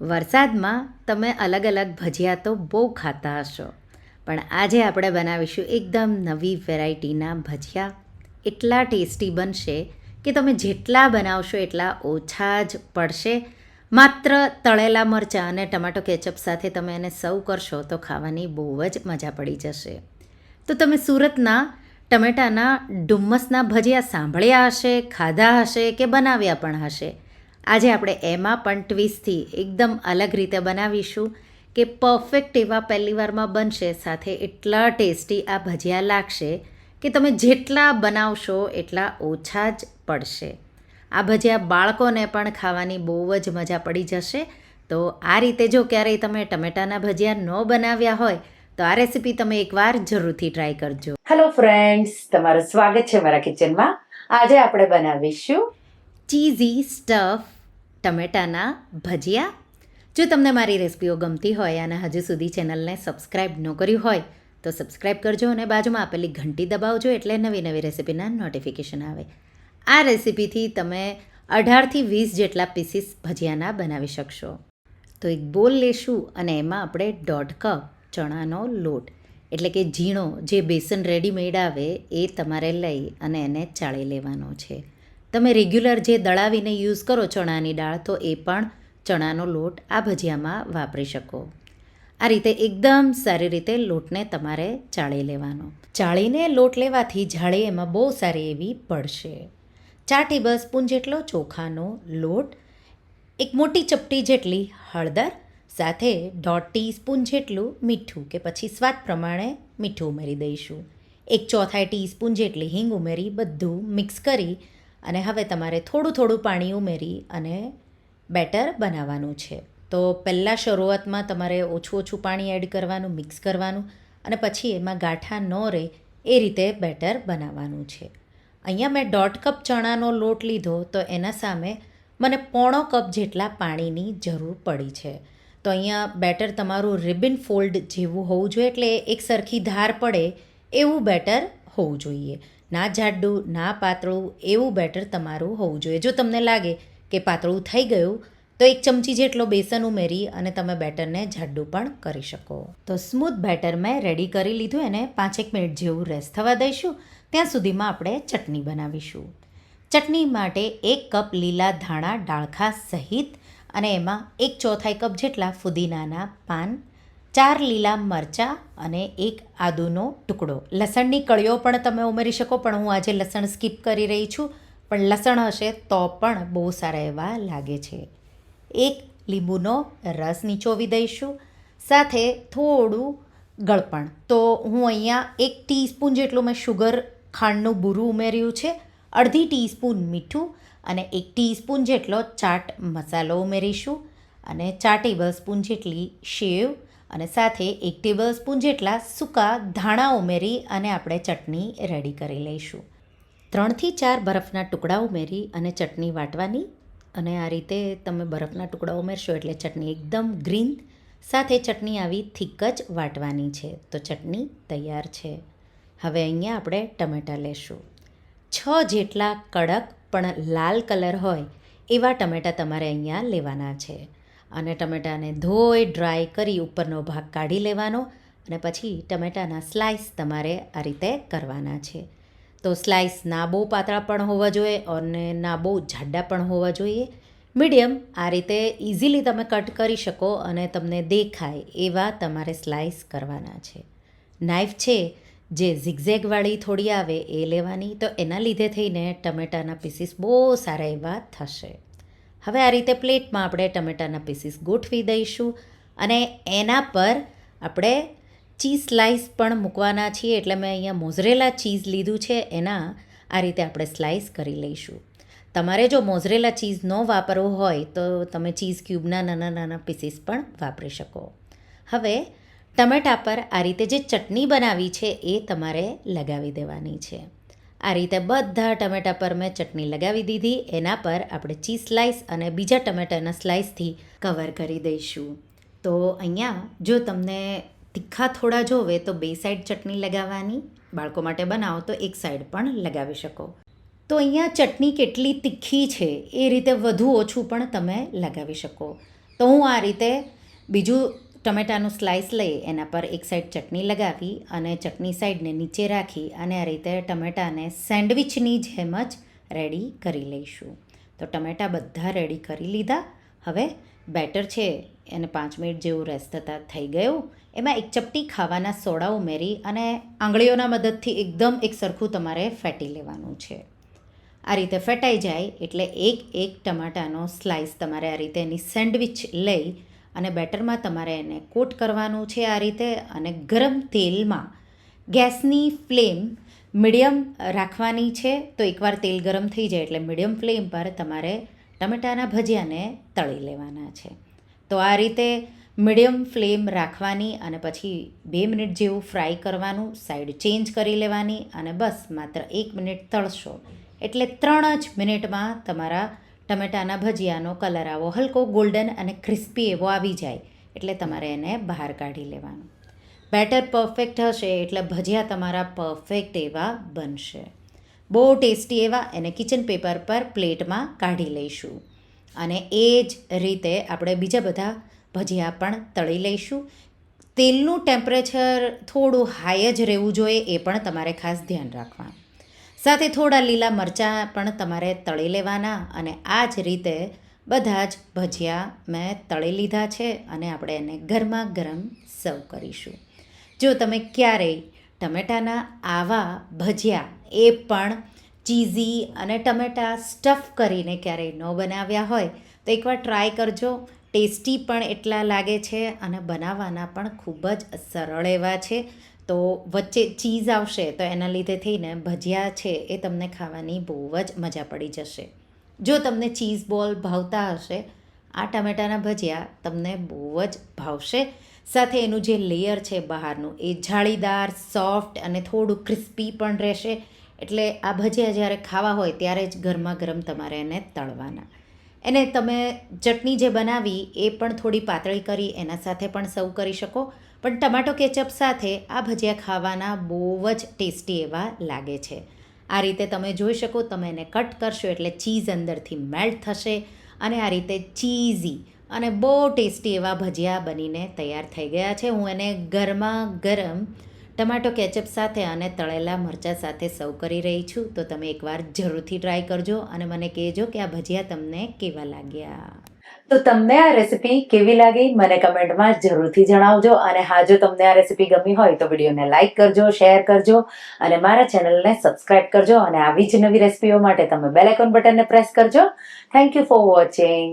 વરસાદમાં તમે અલગ અલગ ભજીયા તો બહુ ખાતા હશો, પણ આજે આપણે બનાવીશું એકદમ નવી વેરાયટીના ભજીયા. એટલા ટેસ્ટી બનશે કે તમે જેટલા બનાવશો એટલા ઓછા જ પડશે. માત્ર તળેલા મરચાં અને ટમાટો કેચઅપ સાથે તમે એને સર્વ કરશો તો ખાવાની બહુ જ મજા પડી જશે. તો તમે સુરતના ટમેટાના ડુમ્મસના ભજીયા સાંભળ્યા હશે, ખાધા હશે કે બનાવ્યા પણ હશે. આજે આપણે એમાં પણ ટ્વિસ્ટથી એકદમ અલગ રીતે બનાવીશું કે પરફેક્ટ એવા પહેલી વારમાં બનશે, સાથે એટલા ટેસ્ટી આ ભજીયા લાગશે કે તમે જેટલા બનાવશો એટલા ઓછા જ પડશે. આ ભજીયા બાળકોને પણ ખાવાની બહુ જ મજા પડી જશે. તો આ રીતે જો ક્યારેય તમે ટમેટાના ભજીયા ન બનાવ્યા હોય તો આ રેસીપી તમે એકવાર જરૂરથી ટ્રાય કરજો. હેલો ફ્રેન્ડ્સ, તમારું સ્વાગત છે મારા કિચનમાં. આજે આપણે બનાવીશું ચીઝી સ્ટફ ટમેટાના ભજીયા. જો તમને મારી રેસિપીઓ ગમતી હોય અને હજુ સુધી ચેનલને સબસ્ક્રાઈબ ન કર્યું હોય તો સબસ્ક્રાઈબ કરજો અને બાજુમાં આપેલી ઘંટી દબાવજો, એટલે નવી નવી રેસિપીના નોટિફિકેશન આવે. આ રેસિપીથી તમે 18થી 20 જેટલા પીસીસ ભજીયાના બનાવી શકશો. તો એક બોલ લેશું અને એમાં આપણે 1.5 કપ ચણાનો લોટ, એટલે કે ઝીણો જે બેસન રેડીમેડ આવે એ તમારે લઈ અને એને ચાળી લેવાનો છે. તમે રેગ્યુલર જે દળાવીને યુઝ કરો ચણાની દાળ, તો એ પણ ચણાનો લોટ આ ભજીયામાં વાપરી શકો. આ રીતે એકદમ સારી રીતે લોટને તમારે ચાળી લેવાનો. ચાળીને લોટ લેવાથી જાળી એમાં બહુ સારી એવી પડશે. 4 ટેબલ સ્પૂન જેટલો ચોખાનો લોટ, એક મોટી ચપટી જેટલી હળદર, સાથે 1/2 ટીસ્પૂન જેટલું મીઠું કે પછી સ્વાદ પ્રમાણે મીઠું ઉમેરી દઈશું. 1/4 ટીસ્પૂન જેટલી હિંગ ઉમેરી બધું મિક્સ કરી અને હવે તમારે થોડું થોડું પાણી ઉમેરી અને બેટર બનાવવાનું છે. તો પહેલાં શરૂઆતમાં તમારે ઓછું ઓછું પાણી એડ કરવાનું, મિક્સ કરવાનું અને પછી એમાં ગાંઠા ન રહે એ રીતે બેટર બનાવવાનું છે. અહીંયા મેં 1/2 કપ ચણાનો લોટ લીધો, તો એના સામે મને 1/4 કપ જેટલા પાણીની જરૂર પડી છે. તો અહીંયા બેટર તમારું રિબન ફોલ્ડ જેવું હોવું જોઈએ, એટલે એક સરખી ધાર પડે એવું બેટર હોવું જોઈએ. ના જાડું ના પાતળું એવું બેટર તમારું હોવું જોઈએ. જો તમને લાગે કે પાતળું થઈ ગયું તો 1 ચમચી જેટલો બેસન ઉમેરી અને તમે બેટરને જાડું પણ કરી શકો. તો સ્મૂથ બેટર મેં રેડી કરી લીધું, એને 5-1 મિનિટ જેવું રેસ્ટ થવા દઈશું. ત્યાં સુધીમાં આપણે ચટણી બનાવીશું. ચટણી માટે 1 કપ લીલા ધાણા ડાળખા સહિત અને એમાં 1/4 કપ જેટલા ફુદીનાના પાન, 4 લીલા મરચાં અને 1 આદુનો ટુકડો. લસણની કળીઓ પણ તમે ઉમેરી શકો, પણ હું આજે લસણ સ્કીપ કરી રહી છું. પણ લસણ હશે તો પણ બહુ સારા એવા લાગે છે. 1 લીંબુનો રસ નીચોવી દઈશું, સાથે થોડું ગળપણ. તો હું અહીંયા 1 ટીસ્પૂન જેટલું મેં શુગર ખાંડનું બૂરું ઉમેર્યું છે, 1/2 ટીસ્પૂન મીઠું અને 1 ટીસ્પૂન જેટલો ચાટ મસાલો ઉમેરીશું અને 4 ટેબલ સ્પૂન જેટલી સેવ અને સાથે 1 ટેબલ સ્પૂન જેટલા સૂકા ધાણા ઉમેરી અને આપણે ચટણી રેડી કરી લઈશું. 3થી 4 બરફના ટુકડા ઉમેરી અને ચટણી વાટવાની. અને આ રીતે તમે બરફના ટુકડા ઉમેરશો એટલે ચટણી એકદમ ગ્રીન, સાથે ચટણી આવી થીક જ વાટવાની છે. તો ચટણી તૈયાર છે. હવે અહીંયા આપણે ટમેટાં લેશું. 6 જેટલા કડક પણ લાલ કલર હોય એવા ટમેટાં તમારે અહીંયા લેવાના છે. અને ટમેટાને ધોઈ ડ્રાય કરી ઉપરનો ભાગ કાઢી લેવાનો અને પછી ટમેટાના સ્લાઇસ તમારે આ રીતે કરવાના છે. તો સ્લાઇસ ના બહુ પાતળા પણ હોવા જોઈએ અને ના બહુ જાડા પણ હોવા જોઈએ. મીડિયમ આ રીતે ઇઝીલી તમે કટ કરી શકો અને તમને દેખાય એવા તમારે સ્લાઇસ કરવાના છે. નાઇફ છે જે ઝિગઝેગવાળી થોડી આવે એ લેવાની, તો એના લીધે થઈને ટમેટાના પીસીસ બહુ સારા એવા થશે. હવે આ રીતે પ્લેટમાં આપણે ટમેટાના પીસીસ ગોઠવી દઈશું અને એના પર આપણે ચીઝ સ્લાઇસ પણ મૂકવાના છીએ. એટલે મેં અહીંયા મોઝરેલા ચીઝ લીધું છે, એના આ રીતે આપણે સ્લાઇસ કરી લઈશું. તમારે જો મોઝરેલા ચીઝ ન વાપરવું હોય તો તમે ચીઝ ક્યુબના નાના નાના પીસીસ પણ વાપરી શકો. હવે ટમેટા પર આ રીતે જે ચટણી બનાવી છે એ તમારે લગાવી દેવાની છે. આ રીતે બધા ટમેટા પર મેં ચટણી લગાવી દીધી. એના પર આપણે ચીઝ સ્લાઇસ અને બીજા ટમેટાના સ્લાઇસથી કવર કરી દઈશું. તો અહીંયા જો તમને તીખા થોડા જોવે તો 2 સાઈડ ચટણી લગાવવાની. બાળકો માટે બનાવો તો 1 સાઈડ પણ લગાવી શકો. તો અહીંયા ચટણી કેટલી તીખી છે એ રીતે વધુ ઓછું પણ તમે લગાવી શકો. તો હું આ રીતે બીજું ટમેટાનું સ્લાઇસ લઈ એના પર એક સાઈડ ચટણી લગાવી અને ચટણી સાઈડને નીચે રાખી અને આ રીતે ટમેટાને સેન્ડવિચની જેમ જ રેડી કરી લઈશું. તો ટમેટા બધા રેડી કરી લીધા. હવે બેટર છે એને 5 મિનિટ જેવું રેસ્ટ થતાં થઈ ગયું. એમાં એક ચપટી ખાવાના સોડા ઉમેરી અને આંગળીઓના મદદથી એકદમ એક સરખું તમારે ફેટી લેવાનું છે. આ રીતે ફેટાઈ જાય એટલે એક ટમાટાનો સ્લાઇસ તમારે આ રીતે એની સેન્ડવિચ લઈ અને બેટરમાં તમારે એને કોટ કરવાનું છે આ રીતે. અને ગરમ તેલમાં ગેસની ફ્લેમ મીડિયમ રાખવાની છે. તો એકવાર તેલ ગરમ થઈ જાય એટલે મીડિયમ ફ્લેમ પર તમારે ટમેટાના ભજીયાને તળી લેવાના છે. તો આ રીતે મીડિયમ ફ્લેમ રાખવાની અને પછી 2 મિનિટ જેવું ફ્રાય કરવાનું, સાઈડ ચેન્જ કરી લેવાની અને બસ માત્ર 1 મિનિટ તળશો એટલે 3 જ મિનિટમાં તમારા ટમેટાના ભજીયાનો કલર આવો હલકો ગોલ્ડન અને ક્રિસ્પી એવો આવી જાય એટલે તમારે એને બહાર કાઢી લેવાનું. બેટર પરફેક્ટ હશે એટલે ભજીયા તમારા પરફેક્ટ એવા બનશે. બહુ ટેસ્ટી એવા એને કિચન પેપર પર પ્લેટમાં કાઢી લઈશું. અને એ જ રીતે આપણે બીજા બધા ભજીયા પણ તળી લઈશું. તેલનું ટેમ્પરેચર થોડું હાઈ જ રહેવું જોઈએ એ પણ તમારે ખાસ ધ્યાન રાખવાનું. સાથે થોડા લીલા મરચાં પણ તમારે તળી લેવાના. અને આ જ રીતે બધા જ ભજીયા મેં તળી લીધા છે અને આપણે એને ગરમા ગરમ સર્વ કરીશું. જો તમે ક્યારેય ટમેટાના આવા ભજીયા એ પણ ચીઝી અને ટમેટા સ્ટફ કરીને ક્યારેય ન બનાવ્યા હોય તો એકવાર ટ્રાય કરજો. ટેસ્ટી પણ એટલા લાગે છે અને બનાવવાના પણ ખૂબ જ સરળ એવા છે. તો વચ્ચે ચીઝ આવશે તો એના લીધે થઈને ભજીયા છે એ તમને ખાવાની બહુ જ મજા પડી જશે. જો તમને ચીઝ બોલ ભાવતા હશે આ ટમેટાના ભજીયા તમને બહુ જ ભાવશે. સાથે એનું જે લેયર છે બહારનું એ જાળીદાર, સોફ્ટ અને થોડું ક્રિસ્પી પણ રહેશે. એટલે આ ભજીયા જ્યારે ખાવા હોય ત્યારે જ ગરમા ગરમ તમારે એને તળવાના. એને તમે ચટણી જે બનાવી એ પણ થોડી પાતળી કરી એના સાથે પણ સર્વ કરી શકો. પણ ટમાટો કેચઅપ સાથે આ ભજીયા ખાવાના બહુ જ ટેસ્ટી એવા લાગે છે. આ રીતે તમે જોઈ શકો, તમે એને કટ કરશો એટલે ચીઝ અંદરથી મેલ્ટ થશે અને આ રીતે ચીઝી અને બહુ ટેસ્ટી એવા ભજીયા બનીને તૈયાર થઈ ગયા છે. હું એને ગરમા ગરમ ટમાટો કેચઅપ સાથે અને તળેલા મરચાં સાથે સર્વ કરી રહી છું. તો તમે એકવાર જરૂરથી ટ્રાય કરજો અને મને કહેજો કે આ ભજીયા તમને કેવા લાગ્યા. તો તમને આ રેસીપી કેવી લાગી મને કમેન્ટમાં જરૂરથી જણાવજો. અને હા, જો તમને આ રેસીપી ગમી હોય તો વિડીયોને લાઇક કરજો, શેર કરજો અને મારા ચેનલને સબસ્ક્રાઇબ કરજો. અને આવી જ નવી રેસીપીઓ માટે તમે બેલ આઇકોન બટનને પ્રેસ કરજો. Thank you for watching.